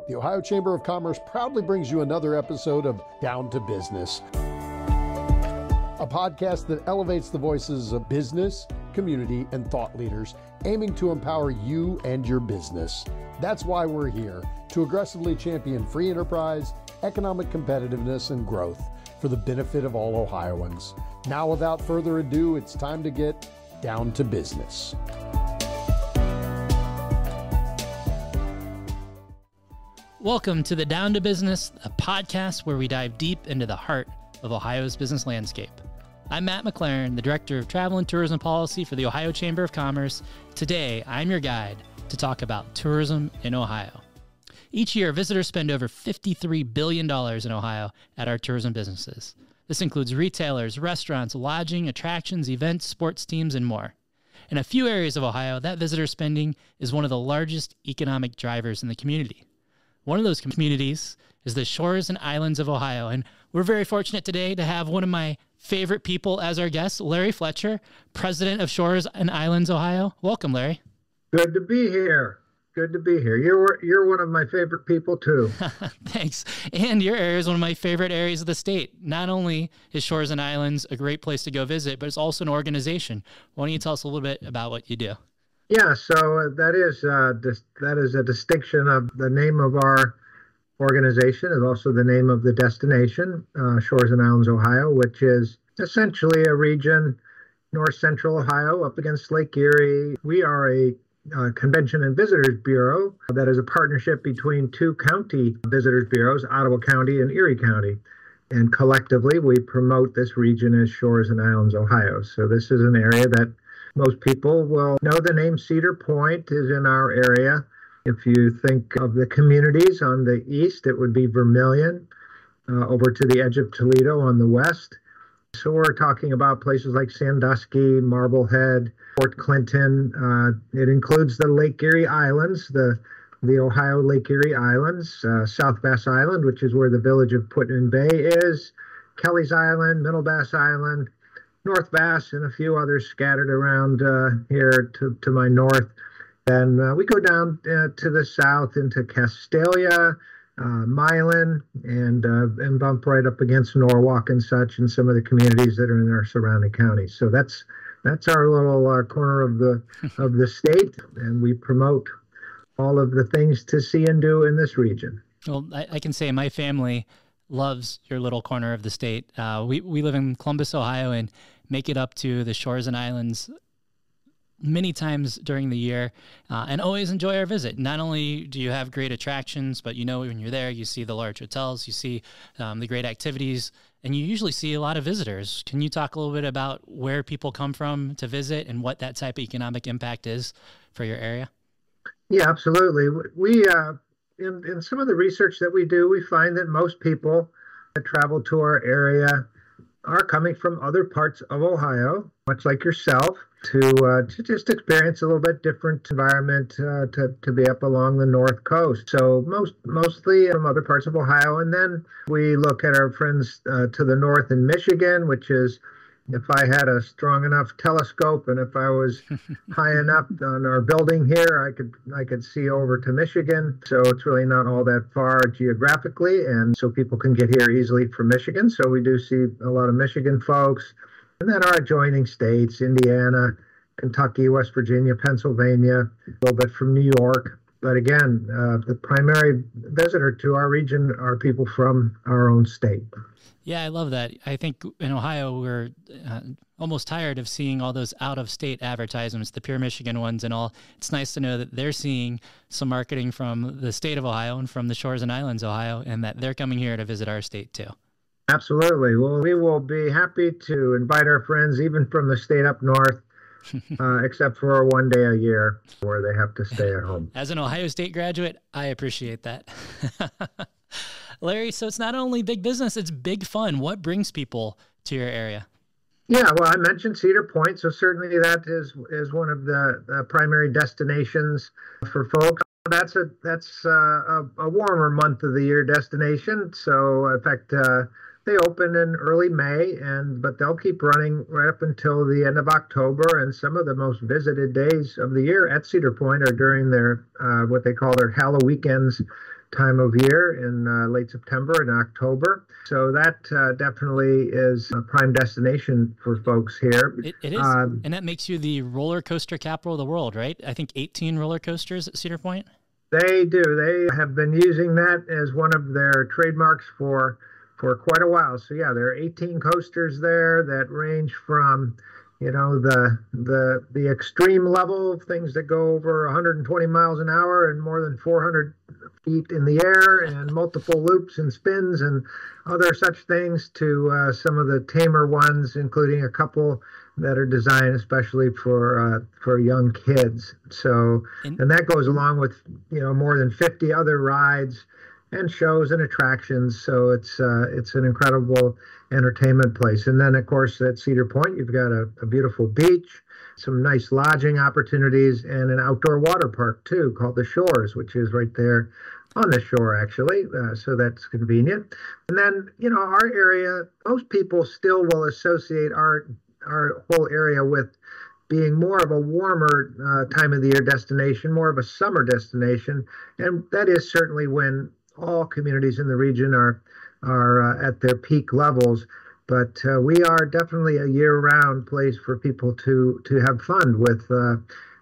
The Ohio Chamber of Commerce proudly brings you another episode of Down to Business, a podcast that elevates the voices of business, community, and thought leaders, aiming to empower you and your business. That's why we're here, to aggressively champion free enterprise, economic competitiveness, and growth for the benefit of all Ohioans. Now, without further ado, it's time to get down to business. Welcome to the Down to Business, a podcast where we dive deep into the heart of Ohio's business landscape. I'm Matt MacLaren, the Director of Travel and Tourism Policy for the Ohio Chamber of Commerce. Today, I'm your guide to talk about tourism in Ohio. Each year, visitors spend over $53 billion in Ohio at our tourism businesses. This includes retailers, restaurants, lodging, attractions, events, sports teams, and more. In a few areas of Ohio, that visitor spending is one of the largest economic drivers in the community. One of those communities is the Shores and Islands of Ohio, and we're very fortunate today to have one of my favorite people as our guest, Larry Fletcher, President of Shores and Islands, Ohio. Welcome, Larry. Good to be here. Good to be here. You're one of my favorite people, too. Thanks. And your area is one of my favorite areas of the state. Not only is Shores and Islands a great place to go visit, but it's also an organization. Why don't you tell us a little bit about what you do? Yeah, so that is a distinction of the name of our organization and also the name of the destination, Shores and Islands, Ohio, which is essentially a region, north central Ohio, up against Lake Erie. We are a Convention and Visitors Bureau that is a partnership between two county visitors bureaus, Ottawa County and Erie County. And collectively, we promote this region as Shores and Islands, Ohio. So this is an area that most people will know. The name Cedar Point is in our area. If you think of the communities on the east, it would be Vermilion, over to the edge of Toledo on the west. So we're talking about places like Sandusky, Marblehead, Fort Clinton. It includes the Lake Erie Islands, the Ohio Lake Erie Islands, South Bass Island, which is where the village of Put-in Bay is, Kelly's Island, Middle Bass Island, North Bass, and a few others scattered around here to my north. And we go down to the south into Castalia, Milan, and bump right up against Norwalk and such, and some of the communities that are in our surrounding counties. So that's our little corner of the state, and we promote all of the things to see and do in this region. Well, I can say my family loves your little corner of the state. We live in Columbus, Ohio, and make it up to the Shores and Islands many times during the year, and always enjoy our visit. Not only do you have great attractions, but when you're there, you see the large hotels, you see the great activities, and you usually see a lot of visitors. Can you talk a little bit about where people come from to visit and what that type of economic impact is for your area? Yeah, absolutely. We in some of the research that we do, we find that most people that travel to our area are coming from other parts of Ohio, much like yourself, to just experience a little bit different environment, to be up along the North Coast. So mostly from other parts of Ohio. And then we look at our friends to the north in Michigan, which is, if I had a strong enough telescope and if I was high enough on our building here, I could see over to Michigan. So it's really not all that far geographically, and so people can get here easily from Michigan. So we do see a lot of Michigan folks. And then our adjoining states, Indiana, Kentucky, West Virginia, Pennsylvania, a little bit from New York. But again, the primary visitor to our region are people from our own state. Yeah, I love that. I think in Ohio, we're almost tired of seeing all those out-of-state advertisements, the pure Michigan ones and all. It's nice to know that they're seeing some marketing from the state of Ohio and from the Shores and Islands, Ohio, and that they're coming here to visit our state too. Absolutely. Well, we will be happy to invite our friends, even from the state up north, except for one day a year where they have to stay at home. As an Ohio State graduate, I appreciate that. Larry, so it's not only big business, it's big fun. What brings people to your area? Yeah, well, I mentioned Cedar Point, so certainly that is one of the primary destinations for folks. That's a warmer month of the year destination. So, in fact, they open in early May, but they'll keep running right up until the end of October. And some of the most visited days of the year at Cedar Point are during their what they call their Halloween weekends. time of year in late September and October. So that definitely is a prime destination for folks here. It is. And that makes you the roller coaster capital of the world, right? I think 18 roller coasters at Cedar Point. They do. They have been using that as one of their trademarks for quite a while. So yeah, there are 18 coasters there that range from, the extreme level of things that go over 120 miles an hour and more than 400 feet in the air and multiple loops and spins and other such things to some of the tamer ones, including a couple that are designed especially for young kids. So, and that goes along with, more than 50 other rides and shows and attractions. So it's an incredible entertainment place. And then, of course, at Cedar Point, you've got a beautiful beach, some nice lodging opportunities, and an outdoor water park, too, called The Shores, which is right there on the shore, actually. So that's convenient. And then, our area, most people still will associate our whole area with being more of a warmer time of the year destination, more of a summer destination. And that is certainly when all communities in the region are at their peak levels. But we are definitely a year-round place for people to have fun with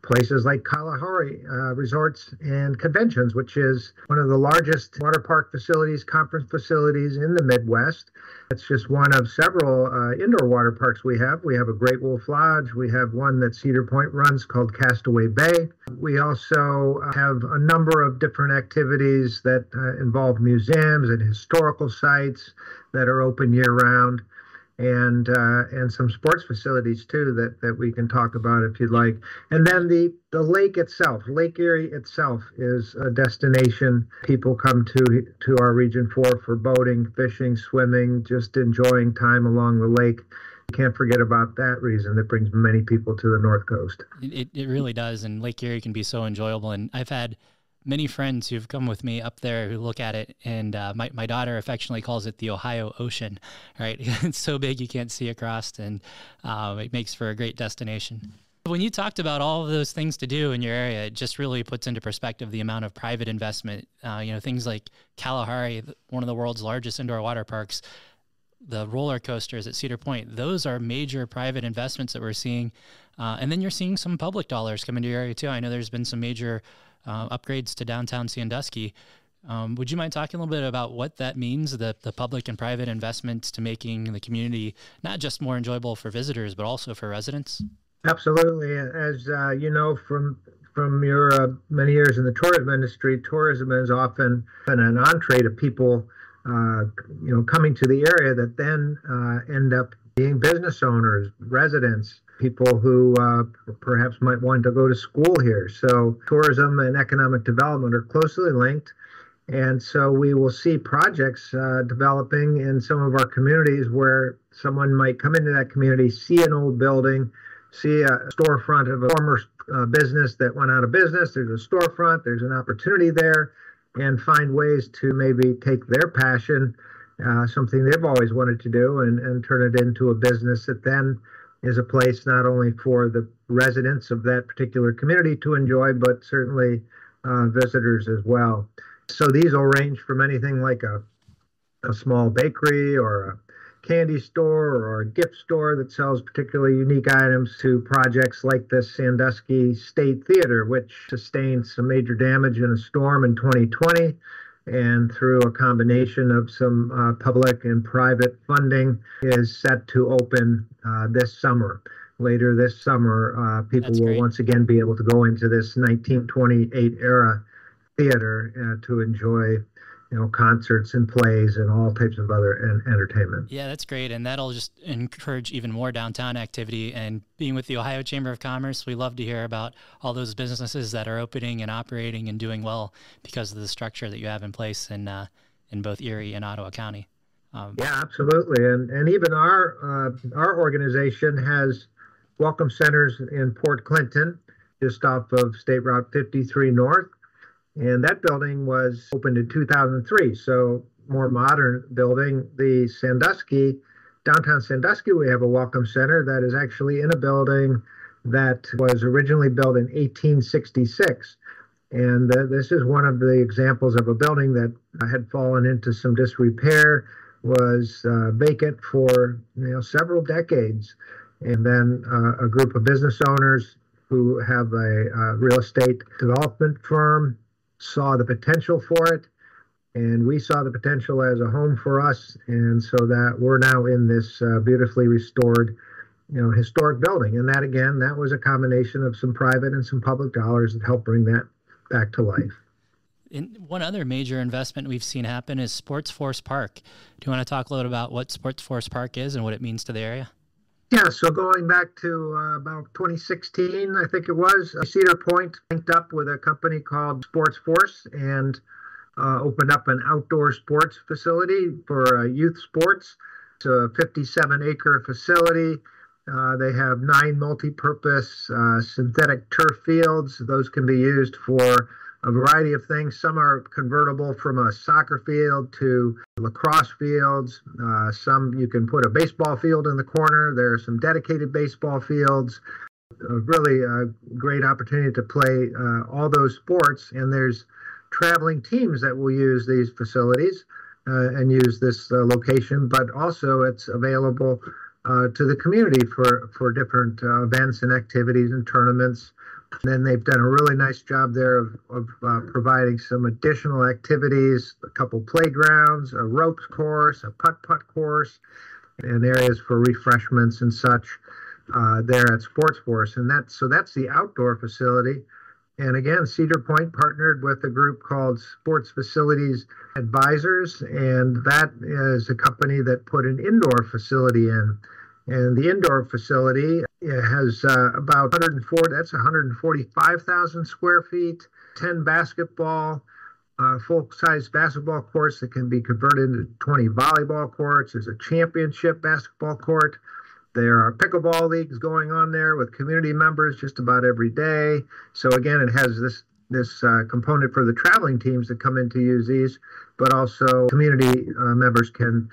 places like Kalahari Resorts and Conventions, which is one of the largest water park facilities, conference facilities in the Midwest. It's just one of several indoor water parks we have. We have a Great Wolf Lodge. We have one that Cedar Point runs called Castaway Bay. We also have a number of different activities that involve museums and historical sites that are open year-round. And some sports facilities, too, that we can talk about if you'd like. And then the lake itself, Lake Erie itself, is a destination people come to our region for boating, fishing, swimming, just enjoying time along the lake. You can't forget about that reason that brings many people to the North Coast. It really does, and Lake Erie can be so enjoyable. And I've had many friends who've come with me up there who look at it, and my daughter affectionately calls it the Ohio Ocean, right? It's so big you can't see across, and it makes for a great destination. When you talked about all of those things to do in your area, it just really puts into perspective the amount of private investment. Things like Kalahari, one of the world's largest indoor water parks, the roller coasters at Cedar Point, those are major private investments that we're seeing. And then you're seeing some public dollars come into your area too. I know there's been some major upgrades to downtown Sandusky. Would you mind talking a little bit about what that means, the public and private investments to making the community not just more enjoyable for visitors, but also for residents? Absolutely. As you know from your many years in the tourism industry, tourism is often an entree to people coming to the area that then end up being business owners, residents, people who perhaps might want to go to school here. So tourism and economic development are closely linked. And so we will see projects developing in some of our communities where someone might come into that community, see an old building, see a storefront of a former business that went out of business. There's a storefront, there's an opportunity there, and find ways to maybe take their passion, something they've always wanted to do, and turn it into a business that then is a place not only for the residents of that particular community to enjoy, but certainly visitors as well. So these will range from anything like a small bakery or a candy store or a gift store that sells particularly unique items to projects like the Sandusky State Theater, which sustained some major damage in a storm in 2020. And through a combination of some public and private funding, is set to open this summer. Later this summer, people will once again be able to go into this 1928 era theater to enjoy, concerts and plays and all types of other entertainment. Yeah, that's great. And that'll just encourage even more downtown activity. And being with the Ohio Chamber of Commerce, we love to hear about all those businesses that are opening and operating and doing well because of the structure that you have in place in both Erie and Ottawa County. Yeah, absolutely. And even our organization has welcome centers in Port Clinton, just off of State Route 53 North. And that building was opened in 2003, so more modern building. The downtown Sandusky, we have a welcome center that is actually in a building that was originally built in 1866. And this is one of the examples of a building that had fallen into some disrepair, was vacant for several decades. And then a group of business owners who have a real estate development firm saw the potential for it. And we saw the potential as a home for us. And so that we're now in this beautifully restored historic building. And that, again, that was a combination of some private and some public dollars that helped bring that back to life. And one other major investment we've seen happen is Sports Force Park. Do you want to talk a little about what Sports Force Park is and what it means to the area? Yeah, so going back to about 2016, I think it was, Cedar Point linked up with a company called Sports Force and opened up an outdoor sports facility for youth sports. It's a 57-acre facility. They have 9 multi-purpose synthetic turf fields. Those can be used for a variety of things. Some are convertible from a soccer field to lacrosse fields. Some you can put a baseball field in the corner. There are some dedicated baseball fields. Really a great opportunity to play all those sports. And there's traveling teams that will use these facilities and use this location, but also it's available to the community for different events and activities and tournaments. Then they've done a really nice job there of providing some additional activities, a couple playgrounds, a ropes course, a putt-putt course, and areas for refreshments and such there at Sports Force. And that's the outdoor facility. And again, Cedar Point partnered with a group called Sports Facilities Advisors, and that is a company that put an indoor facility in. And the indoor facility has about 145,000 square feet, 10 basketball, full-size basketball courts that can be converted into 20 volleyball courts. There's a championship basketball court. There are pickleball leagues going on there with community members just about every day. So again, it has this component for the traveling teams that come in to use these, but also community members can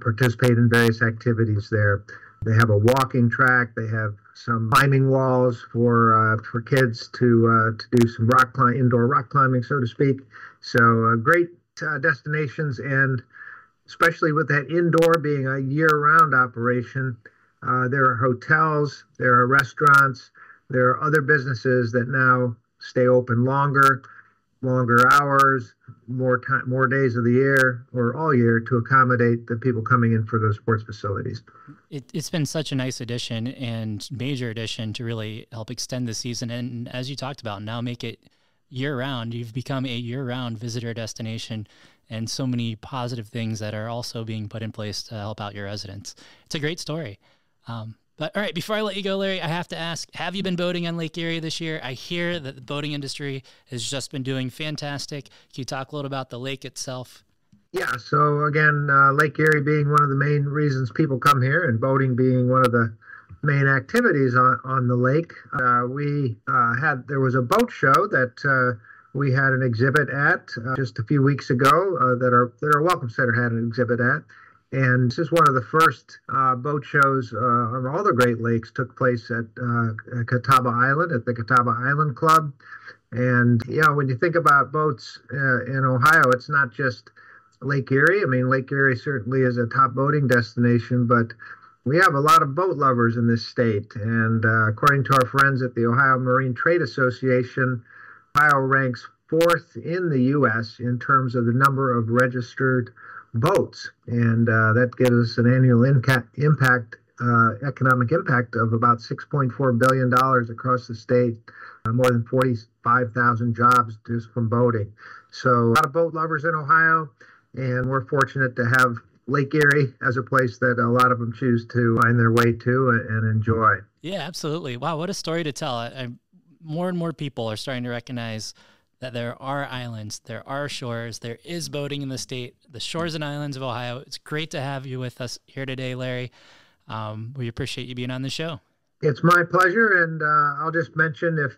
participate in various activities there. They have a walking track. They have some climbing walls for kids to do some indoor rock climbing, so to speak. So great destinations, and especially with that indoor being a year-round operation, there are hotels, there are restaurants, there are other businesses that now stay open longer hours, more time, more days of the year or all year to accommodate the people coming in for those sports facilities. It's been such a nice addition and major addition to really help extend the season. And as you talked about, now make it year-round. You've become a year-round visitor destination, and so many positive things that are also being put in place to help out your residents. It's a great story. But all right, before I let you go, Larry, I have to ask, have you been boating on Lake Erie this year? I hear that the boating industry has just been doing fantastic. Can you talk a little about the lake itself? Yeah, so again, Lake Erie being one of the main reasons people come here, and boating being one of the main activities on the lake. There was a boat show that we had an exhibit at just a few weeks ago that our Welcome Center had an exhibit at. And this is one of the first boat shows on all the Great Lakes, took place at Catawba Island, at the Catawba Island Club. And, when you think about boats in Ohio, it's not just Lake Erie. I mean, Lake Erie certainly is a top boating destination, but we have a lot of boat lovers in this state. And according to our friends at the Ohio Marine Trade Association, Ohio ranks 4th in the U.S. in terms of the number of registered boats, and that gives us an annual economic impact of about $6.4 billion across the state, more than 45,000 jobs just from boating. So a lot of boat lovers in Ohio, and we're fortunate to have Lake Erie as a place that a lot of them choose to find their way to and enjoy. Yeah, absolutely. Wow, what a story to tell. More and more people are starting to recognize that there are islands, there are shores, there is boating in the state, the shores and islands of Ohio. It's great to have you with us here today, Larry. We appreciate you being on the show. It's my pleasure, and I'll just mention if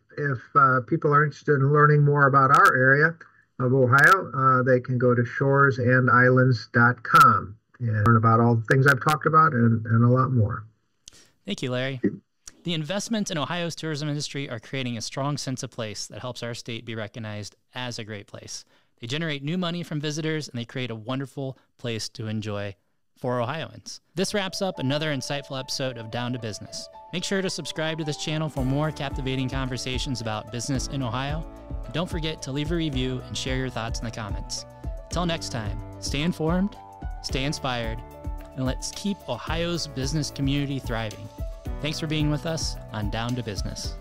people are interested in learning more about our area of Ohio, they can go to shoresandislands.com and learn about all the things I've talked about and a lot more. Thank you, Larry. The investments in Ohio's tourism industry are creating a strong sense of place that helps our state be recognized as a great place. They generate new money from visitors, and they create a wonderful place to enjoy for Ohioans. This wraps up another insightful episode of Down to Business. Make sure to subscribe to this channel for more captivating conversations about business in Ohio. And don't forget to leave a review and share your thoughts in the comments. Until next time, stay informed, stay inspired, and let's keep Ohio's business community thriving. Thanks for being with us on Down to Business.